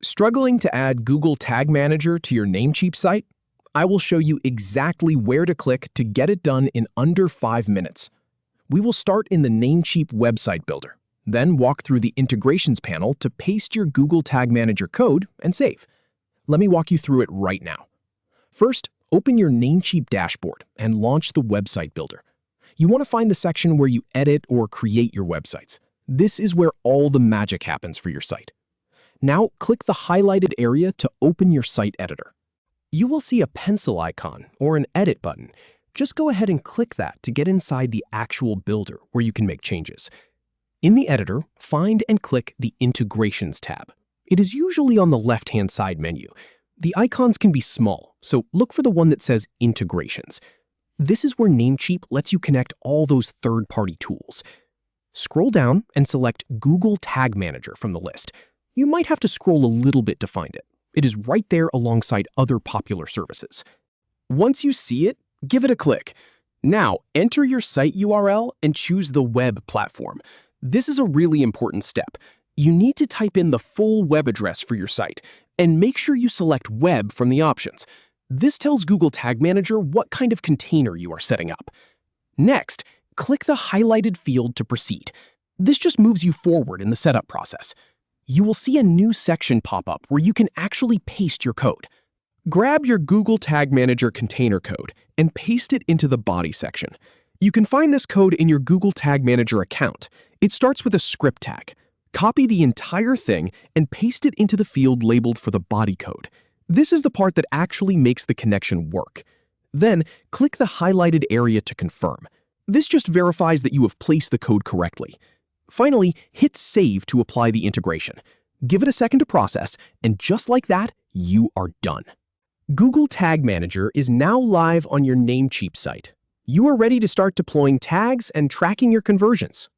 Struggling to add Google Tag Manager to your Namecheap site? I will show you exactly where to click to get it done in under 5 minutes. We will start in the Namecheap website builder, then walk through the integrations panel to paste your Google Tag Manager code and save. Let me walk you through it right now. First, open your Namecheap dashboard and launch the website builder. You want to find the section where you edit or create your websites. This is where all the magic happens for your site. Now, click the highlighted area to open your site editor. You will see a pencil icon or an edit button. Just go ahead and click that to get inside the actual builder where you can make changes. In the editor, find and click the Integrations tab. It is usually on the left-hand side menu. The icons can be small, so look for the one that says Integrations. This is where Namecheap lets you connect all those third-party tools. Scroll down and select Google Tag Manager from the list. You might have to scroll a little bit to find it. It is right there alongside other popular services. Once you see it, give it a click. Now, enter your site URL and choose the web platform. This is a really important step. You need to type in the full web address for your site, and make sure you select web from the options. This tells Google Tag Manager what kind of container you are setting up. Next, click the highlighted field to proceed. This just moves you forward in the setup process. You will see a new section pop up where you can actually paste your code. Grab your Google Tag Manager container code and paste it into the body section. You can find this code in your Google Tag Manager account. It starts with a script tag. Copy the entire thing and paste it into the field labeled for the body code. This is the part that actually makes the connection work. Then, click the highlighted area to confirm. This just verifies that you have placed the code correctly. Finally, hit Save to apply the integration. Give it a second to process, and just like that, you are done. Google Tag Manager is now live on your Namecheap site. You are ready to start deploying tags and tracking your conversions.